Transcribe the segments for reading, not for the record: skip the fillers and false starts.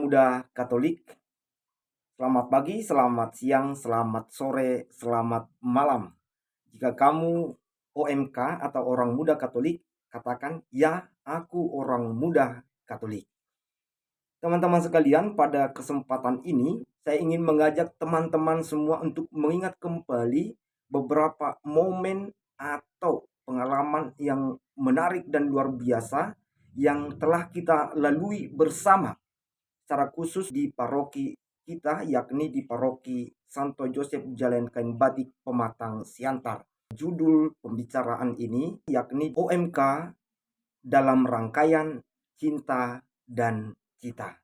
Muda Katolik. Selamat pagi, selamat siang, selamat sore, selamat malam. Jika kamu OMK atau orang muda Katolik, katakan, "Ya, aku orang muda Katolik." Teman-teman sekalian, pada kesempatan ini saya ingin mengajak teman-teman semua untuk mengingat kembali beberapa momen atau pengalaman yang menarik dan luar biasa yang telah kita lalui bersama, secara khusus di paroki kita, yakni di paroki Santo Joseph Jalan Kain Batik Pematang Siantar. Judul pembicaraan ini yakni OMK dalam rangkaian cinta dan cita.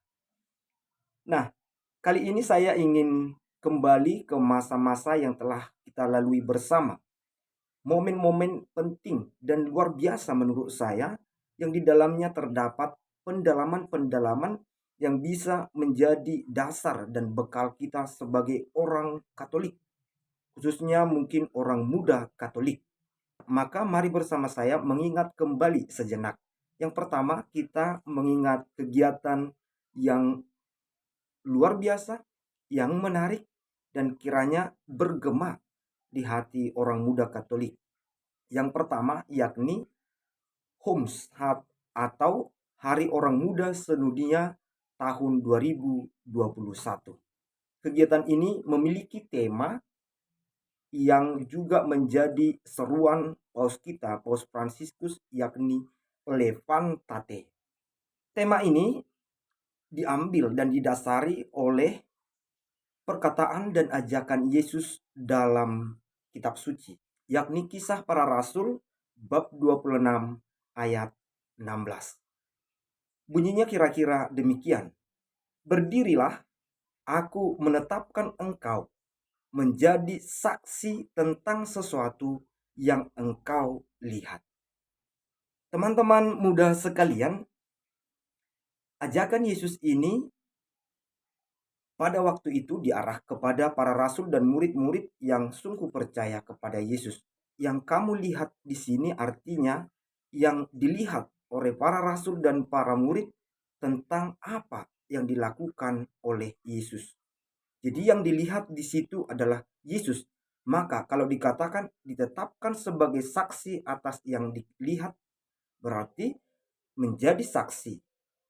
Nah, kali ini saya ingin kembali ke masa-masa yang telah kita lalui bersama. Momen-momen penting dan luar biasa menurut saya yang di dalamnya terdapat pendalaman-pendalaman yang bisa menjadi dasar dan bekal kita sebagai orang Katolik, khususnya mungkin orang muda Katolik. Maka mari bersama saya mengingat kembali sejenak. Yang pertama, kita mengingat kegiatan yang luar biasa, yang menarik, dan kiranya bergema di hati orang muda Katolik. Yang pertama yakni Homshat atau Hari Orang Muda Sedunia tahun 2021. Kegiatan ini memiliki tema yang juga menjadi seruan Paus kita, Paus Fransiskus, yakni Levantate. Tema ini diambil dan didasari oleh perkataan dan ajakan Yesus dalam kitab suci, yakni Kisah Para Rasul bab 26 ayat 16. Bunyinya kira-kira demikian. Berdirilah, aku menetapkan engkau menjadi saksi tentang sesuatu yang engkau lihat. Teman-teman muda sekalian, ajakan Yesus ini pada waktu itu diarah kepada para rasul dan murid-murid yang sungguh percaya kepada Yesus. Yang kamu lihat di sini artinya yang dilihat oleh para rasul dan para murid tentang apa yang dilakukan oleh Yesus. Jadi yang dilihat di situ adalah Yesus. Maka kalau dikatakan ditetapkan sebagai saksi atas yang dilihat, berarti menjadi saksi.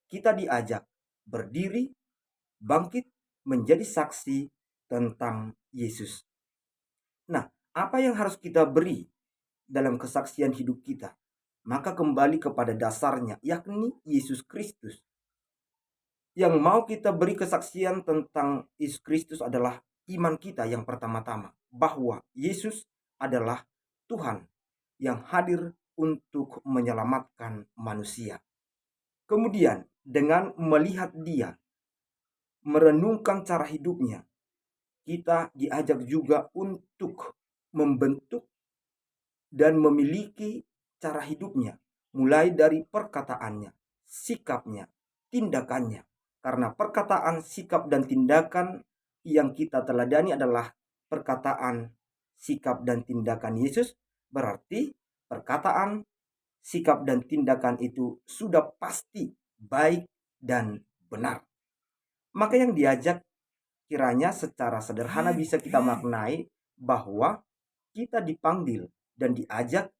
Kita diajak berdiri, bangkit, menjadi saksi tentang Yesus. Nah, apa yang harus kita beri dalam kesaksian hidup kita? Maka kembali kepada dasarnya, yakni Yesus Kristus. Yang mau kita beri kesaksian tentang Yesus Kristus adalah iman kita yang pertama-tama, bahwa Yesus adalah Tuhan yang hadir untuk menyelamatkan manusia. Kemudian dengan melihat Dia, merenungkan cara hidupnya, kita diajak juga untuk membentuk dan memiliki cara hidupnya, mulai dari perkataannya, sikapnya, tindakannya. Karena perkataan, sikap, dan tindakan yang kita teladani adalah perkataan, sikap, dan tindakan Yesus, berarti perkataan, sikap, dan tindakan itu sudah pasti baik dan benar. Maka yang diajak kiranya secara sederhana bisa kita maknai bahwa kita dipanggil dan diajak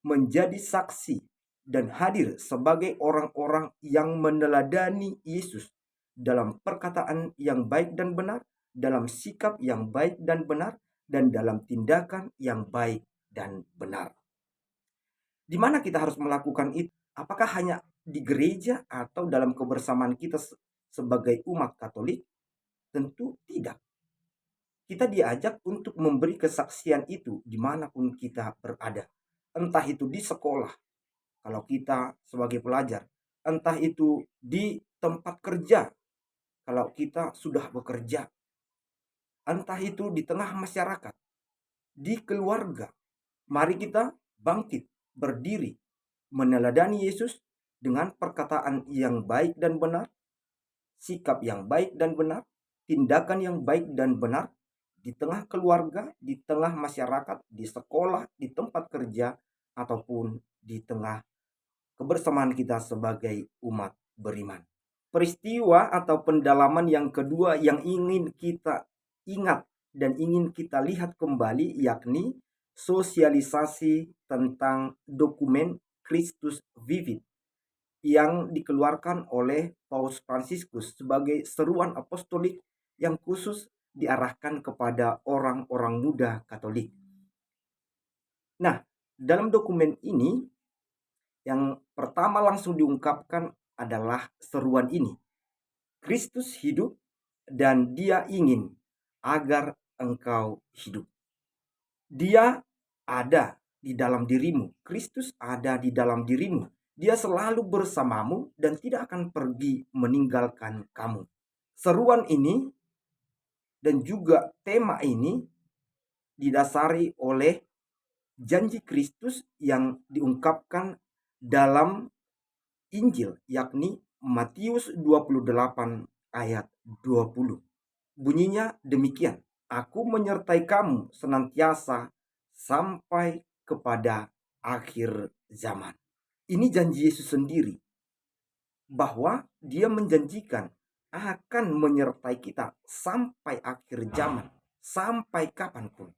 menjadi saksi dan hadir sebagai orang-orang yang meneladani Yesus dalam perkataan yang baik dan benar, dalam sikap yang baik dan benar, dan dalam tindakan yang baik dan benar. Di mana kita harus melakukan itu? Apakah hanya di gereja atau dalam kebersamaan kita sebagai umat Katolik? Tentu tidak. Kita diajak untuk memberi kesaksian itu dimanapun kita berada. Entah itu di sekolah, kalau kita sebagai pelajar. Entah itu di tempat kerja, kalau kita sudah bekerja. Entah itu di tengah masyarakat, di keluarga. Mari kita bangkit, berdiri, meneladani Yesus dengan perkataan yang baik dan benar, sikap yang baik dan benar, tindakan yang baik dan benar, di tengah keluarga, di tengah masyarakat, di sekolah, di tempat kerja, ataupun di tengah kebersamaan kita sebagai umat beriman. Peristiwa atau pendalaman yang kedua yang ingin kita ingat dan ingin kita lihat kembali yakni sosialisasi tentang dokumen Kristus Vivid yang dikeluarkan oleh Paus Fransiskus sebagai seruan apostolik yang khusus diarahkan kepada orang-orang muda Katolik. Nah, dalam dokumen ini yang pertama langsung diungkapkan adalah seruan ini. Kristus hidup dan Dia ingin agar engkau hidup. Dia ada di dalam dirimu. Kristus ada di dalam dirimu. Dia selalu bersamamu dan tidak akan pergi meninggalkan kamu. Seruan ini dan juga tema ini didasari oleh janji Kristus yang diungkapkan dalam Injil, yakni Matius 28 ayat 20. Bunyinya demikian, "Aku menyertai kamu senantiasa sampai kepada akhir zaman." Ini janji Yesus sendiri, bahwa Dia menjanjikan akan menyertai kita sampai akhir zaman, sampai kapanpun.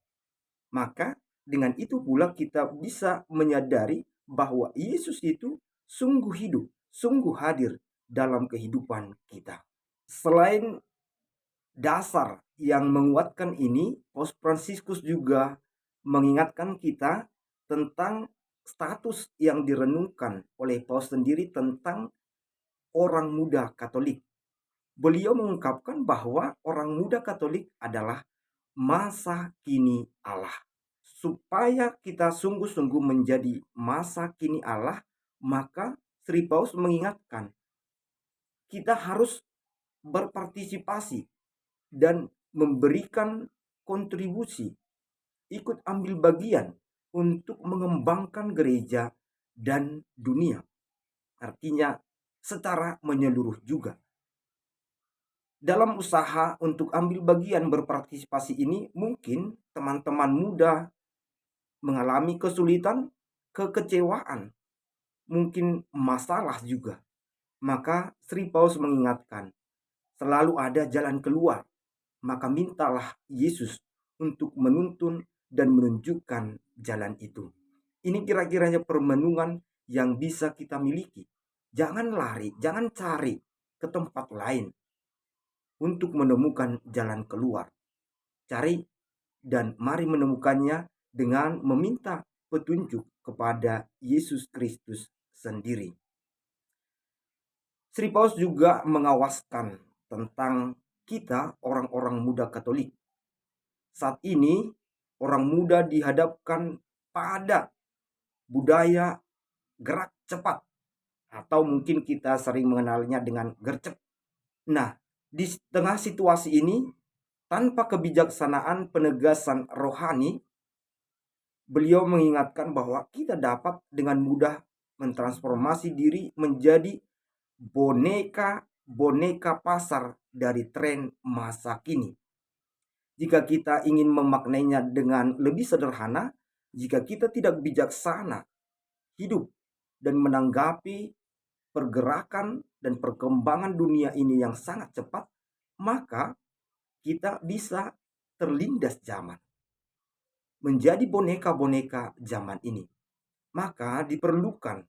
Maka dengan itu pula kita bisa menyadari bahwa Yesus itu sungguh hidup, sungguh hadir dalam kehidupan kita. Selain dasar yang menguatkan ini, Paus Fransiskus juga mengingatkan kita tentang status yang direnungkan oleh Paus sendiri tentang orang muda Katolik. Beliau mengungkapkan bahwa orang muda Katolik adalah masa kini Allah. Supaya kita sungguh-sungguh menjadi masa kini Allah, maka Sri Paus mengingatkan kita harus berpartisipasi dan memberikan kontribusi, ikut ambil bagian untuk mengembangkan gereja dan dunia. Artinya secara menyeluruh juga. Dalam usaha untuk ambil bagian berpartisipasi ini, mungkin teman-teman muda mengalami kesulitan, kekecewaan, mungkin masalah juga. Maka Sri Paus mengingatkan, selalu ada jalan keluar. Maka mintalah Yesus untuk menuntun dan menunjukkan jalan itu. Ini kira-kiranya permenungan yang bisa kita miliki. Jangan lari, jangan cari ke tempat lain untuk menemukan jalan keluar. Cari dan mari menemukannya dengan meminta petunjuk kepada Yesus Kristus sendiri. Sri Paus juga mengawaskan tentang kita orang-orang muda Katolik. Saat ini orang muda dihadapkan pada budaya gerak cepat, atau mungkin kita sering mengenalnya dengan gercep. Nah, di tengah situasi ini, tanpa kebijaksanaan penegasan rohani, beliau mengingatkan bahwa kita dapat dengan mudah mentransformasi diri menjadi boneka pasar dari tren masa kini. Jika kita ingin memaknainya dengan lebih sederhana, jika kita tidak bijaksana hidup dan menanggapi pergerakan dan perkembangan dunia ini yang sangat cepat, maka kita bisa terlindas zaman, menjadi boneka-boneka zaman ini. Maka diperlukan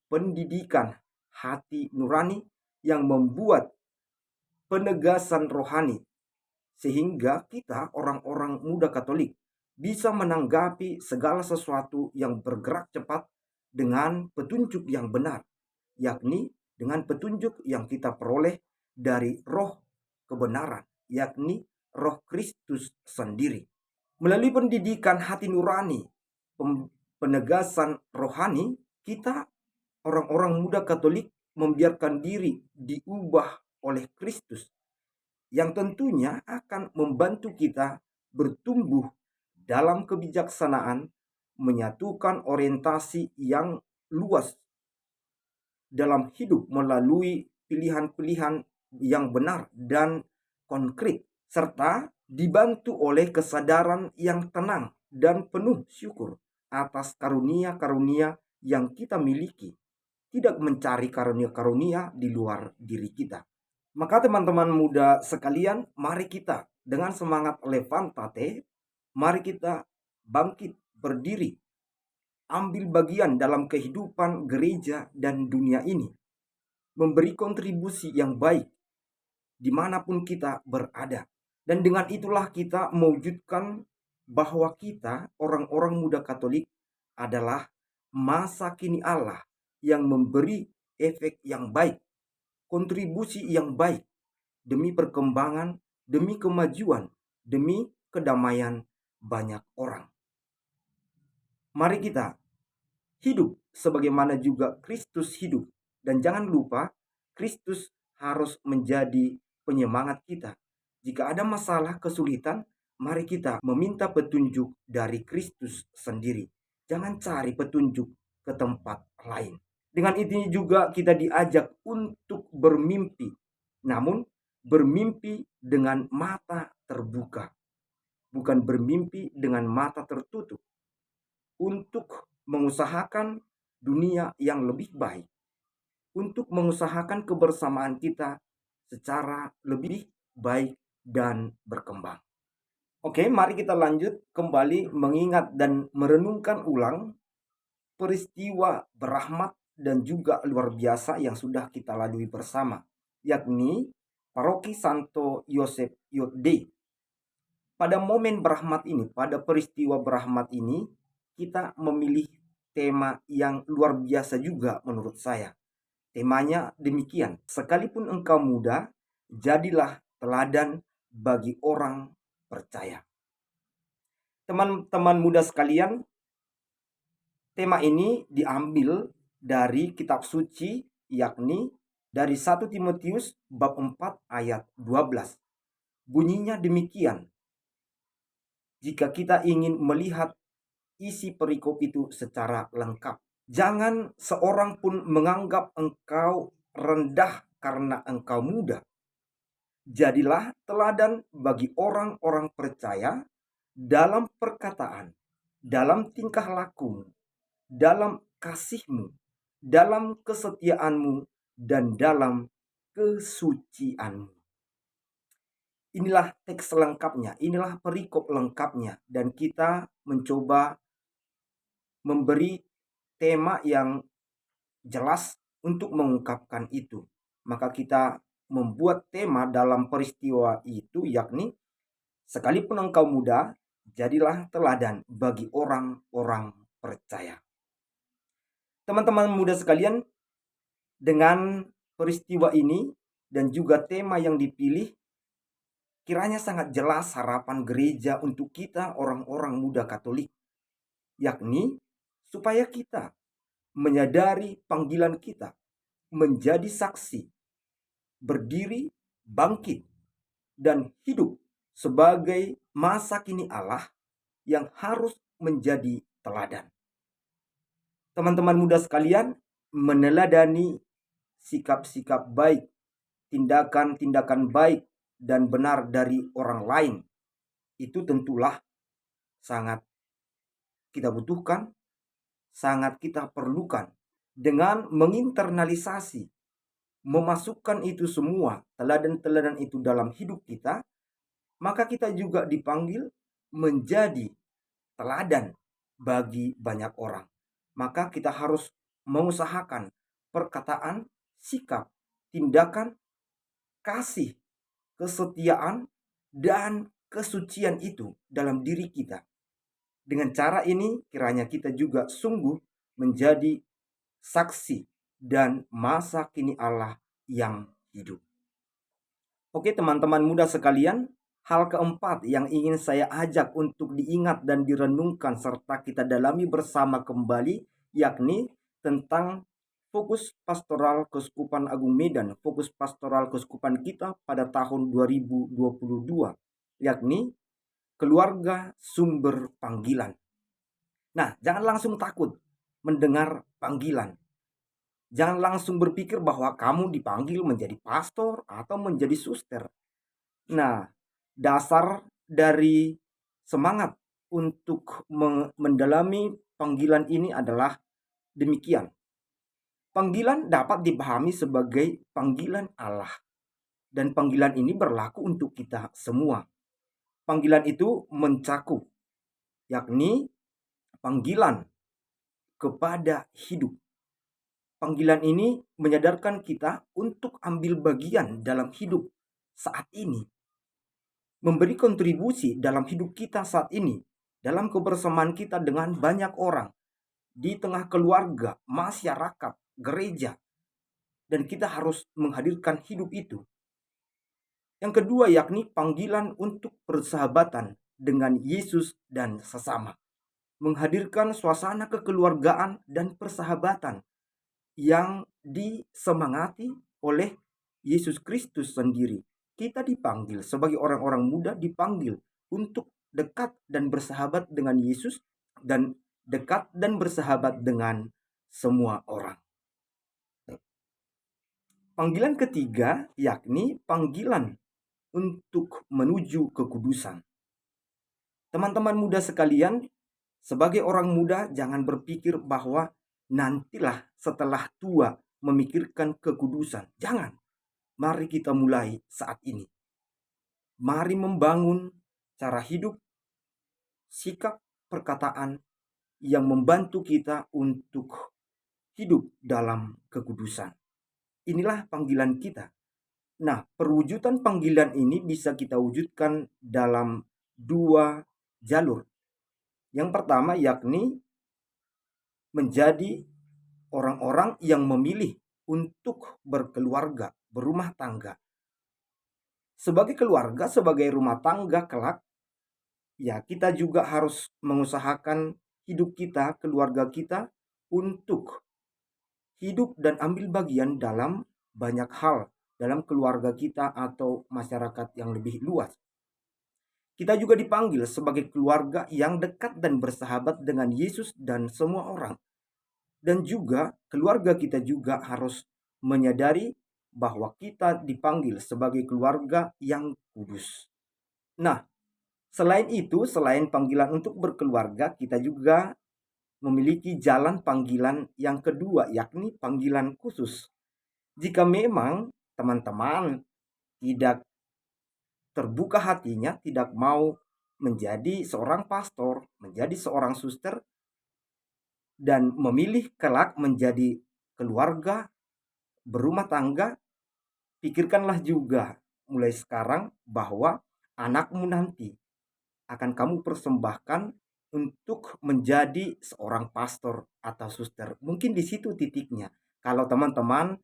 pendidikan hati nurani yang membuat penegasan rohani, sehingga kita orang-orang muda Katolik bisa menanggapi segala sesuatu yang bergerak cepat dengan petunjuk yang benar, yakni dengan petunjuk yang kita peroleh dari roh kebenaran, yakni roh Kristus sendiri. Melalui pendidikan hati nurani, penegasan rohani, kita orang-orang muda Katolik membiarkan diri diubah oleh Kristus, yang tentunya akan membantu kita bertumbuh dalam kebijaksanaan, menyatukan orientasi yang luas dalam hidup melalui pilihan-pilihan yang benar dan konkret, serta dibantu oleh kesadaran yang tenang dan penuh syukur atas karunia-karunia yang kita miliki. tidak mencari karunia-karunia di luar diri kita. Maka teman-teman muda sekalian, mari kita dengan semangat Levantate, mari kita bangkit berdiri, ambil bagian dalam kehidupan gereja dan dunia ini, memberi kontribusi yang baik dimanapun kita berada. Dan dengan itulah kita mewujudkan bahwa kita orang-orang muda Katolik adalah masa kini Allah yang memberi efek yang baik, kontribusi yang baik demi perkembangan, demi kemajuan, demi kedamaian banyak orang. Mari kita hidup sebagaimana juga Kristus hidup. Dan jangan lupa, Kristus harus menjadi penyemangat kita. Jika ada masalah, kesulitan, mari kita meminta petunjuk dari Kristus sendiri. Jangan cari petunjuk ke tempat lain. Dengan itu juga kita diajak untuk bermimpi. Namun bermimpi dengan mata terbuka. Bukan bermimpi dengan mata tertutup. Untuk mengusahakan dunia yang lebih baik. Untuk mengusahakan kebersamaan kita secara lebih baik dan berkembang. Oke, mari kita lanjut kembali mengingat dan merenungkan ulang peristiwa berahmat dan juga luar biasa yang sudah kita lalui bersama, yakni Paroki Santo Yosef Yotde. Pada momen berahmat ini, pada peristiwa berahmat ini, kita memilih tema yang luar biasa juga menurut saya. Temanya demikian, sekalipun engkau muda, jadilah teladan bagi orang percaya. Teman-teman muda sekalian, tema ini diambil dari kitab suci, yakni dari 1 Timotius bab 4 ayat 12. Bunyinya demikian. Jika kita ingin melihat isi perikop itu secara lengkap, jangan seorang pun menganggap engkau rendah karena engkau muda. Jadilah teladan bagi orang-orang percaya dalam perkataan, dalam tingkah lakumu, dalam kasihmu, dalam kesetiaanmu, dan dalam kesucianmu. Inilah teks lengkapnya, inilah perikop lengkapnya, dan kita mencoba memberi tema yang jelas untuk mengungkapkan itu. Maka kita membuat tema dalam peristiwa itu, yakni sekalipun engkau muda, jadilah teladan bagi orang-orang percaya. Teman-teman muda sekalian, dengan peristiwa ini dan juga tema yang dipilih, kiranya sangat jelas harapan gereja untuk kita orang-orang muda Katolik, yakni supaya kita menyadari panggilan kita menjadi saksi, berdiri, bangkit, dan hidup sebagai masa kini Allah yang harus menjadi teladan. Teman-teman muda sekalian, meneladani sikap-sikap baik, tindakan-tindakan baik dan benar dari orang lain, itu tentulah sangat kita butuhkan, sangat kita perlukan. Dengan menginternalisasi, memasukkan itu semua, teladan-teladan itu dalam hidup kita, maka kita juga dipanggil menjadi teladan bagi banyak orang. Maka kita harus mengusahakan perkataan, sikap, tindakan, kasih, kesetiaan, dan kesucian itu dalam diri kita. Dengan cara ini kiranya kita juga sungguh menjadi saksi dan masa kini Allah yang hidup. Oke teman-teman muda sekalian, hal keempat yang ingin saya ajak untuk diingat dan direnungkan serta kita dalami bersama kembali, yakni tentang fokus pastoral Keuskupan Agung Medan, fokus pastoral keuskupan kita pada tahun 2022, yakni keluarga sumber panggilan. Nah, jangan langsung takut mendengar panggilan. Jangan langsung berpikir bahwa kamu dipanggil menjadi pastor atau menjadi suster. Nah, dasar dari semangat untuk mendalami panggilan ini adalah demikian. Panggilan dapat dipahami sebagai panggilan Allah, dan panggilan ini berlaku untuk kita semua. Panggilan itu mencakup, yakni panggilan kepada hidup. Panggilan ini menyadarkan kita untuk ambil bagian dalam hidup saat ini, memberi kontribusi dalam hidup kita saat ini, dalam kebersamaan kita dengan banyak orang, di tengah keluarga, masyarakat, gereja, dan kita harus menghadirkan hidup itu. Yang kedua yakni panggilan untuk persahabatan dengan Yesus dan sesama. Menghadirkan suasana kekeluargaan dan persahabatan yang disemangati oleh Yesus Kristus sendiri. Kita dipanggil sebagai orang-orang muda, dipanggil untuk dekat dan bersahabat dengan Yesus, dan dekat dan bersahabat dengan semua orang. Panggilan ketiga yakni panggilan untuk menuju kekudusan. Teman-teman muda sekalian, sebagai orang muda jangan berpikir bahwa nantilah setelah tua memikirkan kekudusan. Jangan. Mari kita mulai saat ini. Mari membangun cara hidup, sikap, perkataan yang membantu kita untuk hidup dalam kekudusan. Inilah panggilan kita. Nah, perwujudan panggilan ini bisa kita wujudkan dalam dua jalur. Yang pertama yakni menjadi orang-orang yang memilih untuk berkeluarga, berumah tangga. Sebagai keluarga, sebagai rumah tangga kelak, ya kita juga harus mengusahakan hidup kita, keluarga kita, untuk hidup dan ambil bagian dalam banyak hal dalam keluarga kita atau masyarakat yang lebih luas. Kita juga dipanggil sebagai keluarga yang dekat dan bersahabat dengan Yesus dan semua orang. Dan juga keluarga kita juga harus menyadari bahwa kita dipanggil sebagai keluarga yang kudus. Nah, selain itu, selain panggilan untuk berkeluarga, kita juga memiliki jalan panggilan yang kedua, yakni panggilan khusus. Jika memang teman-teman tidak terbuka hatinya, tidak mau menjadi seorang pastor, menjadi seorang suster, dan memilih kelak menjadi keluarga, berumah tangga, pikirkanlah juga mulai sekarang bahwa anakmu nanti akan kamu persembahkan untuk menjadi seorang pastor atau suster. Mungkin di situ titiknya. Kalau teman-teman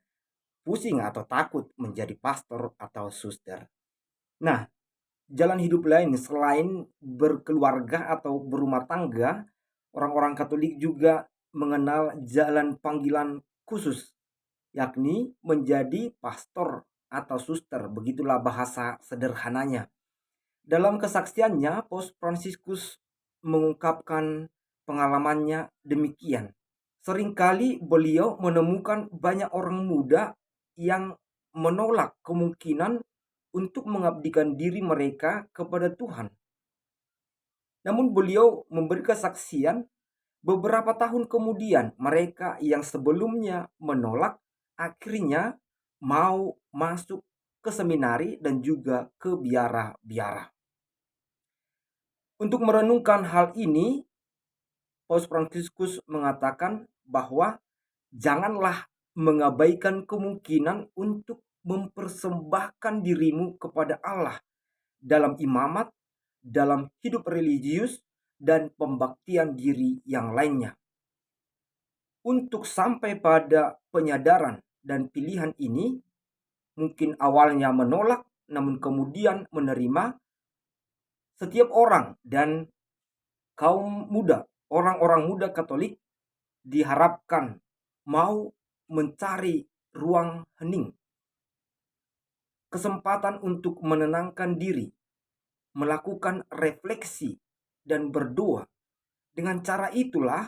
pusing atau takut menjadi pastor atau suster. Nah, jalan hidup lain selain berkeluarga atau berumah tangga, orang-orang Katolik juga mengenal jalan panggilan khusus, yakni menjadi pastor atau suster. Begitulah bahasa sederhananya. Dalam kesaksiannya, Paus Fransiskus mengungkapkan pengalamannya demikian. Seringkali beliau menemukan banyak orang muda yang menolak kemungkinan untuk mengabdikan diri mereka kepada Tuhan. Namun beliau memberi kesaksian beberapa tahun kemudian mereka yang sebelumnya menolak akhirnya mau masuk ke seminari dan juga ke biara-biara. Untuk merenungkan hal ini, Paus Fransiskus mengatakan bahwa janganlah mengabaikan kemungkinan untuk mempersembahkan dirimu kepada Allah dalam imamat, dalam hidup religius, dan pembaktian diri yang lainnya. Untuk sampai pada penyadaran dan pilihan ini, mungkin awalnya menolak, namun kemudian menerima. Setiap orang dan kaum muda, orang-orang muda Katolik diharapkan mau mencari ruang hening, kesempatan untuk menenangkan diri, melakukan refleksi dan berdoa. Dengan cara itulah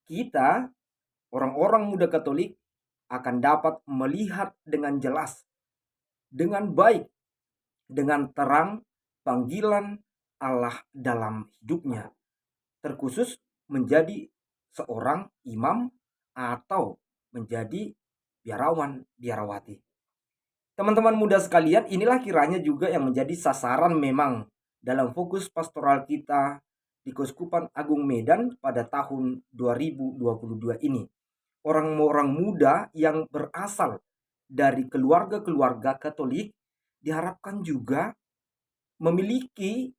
kita, orang-orang muda Katolik, akan dapat melihat dengan jelas, dengan baik, dengan terang panggilan Allah dalam hidupnya, terkhusus menjadi seorang imam atau menjadi biarawan, biarawati. Teman-teman muda sekalian, inilah kiranya juga yang menjadi sasaran memang dalam fokus pastoral kita di Keuskupan Agung Medan pada tahun 2022 ini. Orang-orang muda yang berasal dari keluarga-keluarga Katolik diharapkan juga memiliki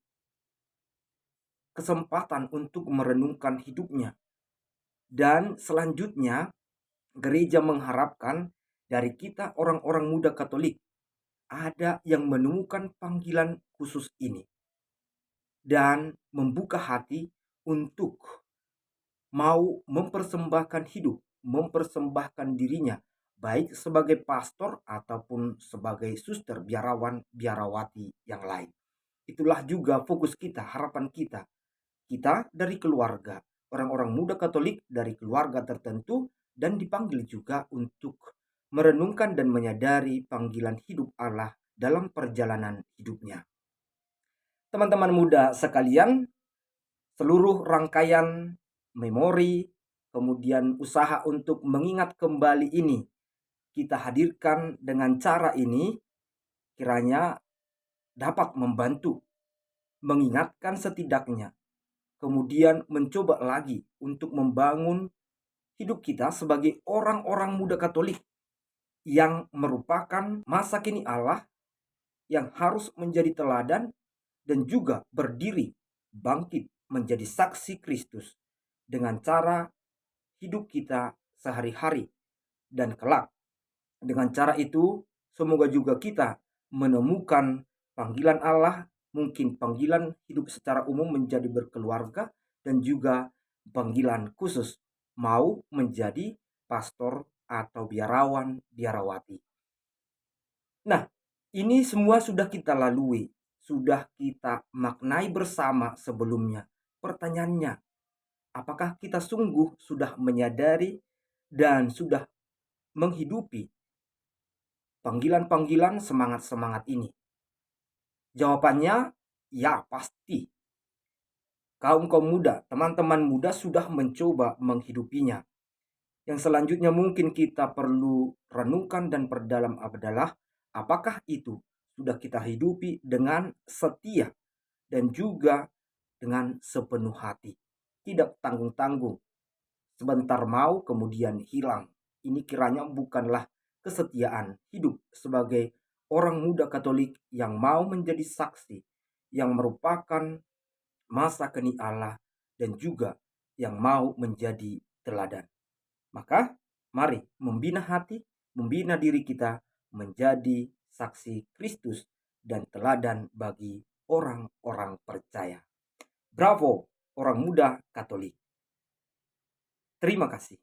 kesempatan untuk merenungkan hidupnya. Dan selanjutnya, gereja mengharapkan dari kita orang-orang muda Katolik ada yang menemukan panggilan khusus ini dan membuka hati untuk mau mempersembahkan hidup, mempersembahkan dirinya baik sebagai pastor ataupun sebagai suster, biarawan, biarawati yang lain. Itulah juga fokus kita, harapan kita. Kita dari keluarga, orang-orang muda Katolik dari keluarga tertentu, dan dipanggil juga untuk merenungkan dan menyadari panggilan hidup Allah dalam perjalanan hidupnya. Teman-teman muda sekalian, seluruh rangkaian memori, kemudian usaha untuk mengingat kembali ini, kita hadirkan dengan cara ini, kiranya dapat membantu mengingatkan setidaknya, kemudian mencoba lagi untuk membangun hidup kita sebagai orang-orang muda Katolik yang merupakan masa kini Allah yang harus menjadi teladan dan juga berdiri bangkit menjadi saksi Kristus dengan cara hidup kita sehari-hari dan kelak. Dengan cara itu, semoga juga kita menemukan panggilan Allah, mungkin panggilan hidup secara umum menjadi berkeluarga, dan juga panggilan khusus mau menjadi pastor atau biarawan, biarawati. Nah, ini semua sudah kita lalui, sudah kita maknai bersama sebelumnya. Pertanyaannya, apakah kita sungguh sudah menyadari dan sudah menghidupi panggilan-panggilan semangat-semangat ini? Jawabannya, ya pasti. Kaum-kaum muda, teman-teman muda sudah mencoba menghidupinya. Yang selanjutnya mungkin kita perlu renungkan dan perdalam adalah apakah itu sudah kita hidupi dengan setia dan juga dengan sepenuh hati. Tidak tanggung-tanggung. Sebentar mau kemudian hilang. Ini kiranya bukanlah kesetiaan hidup sebagai orang muda Katolik yang mau menjadi saksi, yang merupakan masa kini Allah, dan juga yang mau menjadi teladan. Maka mari membina hati, membina diri kita menjadi saksi Kristus dan teladan bagi orang-orang percaya. Bravo orang muda Katolik. Terima kasih.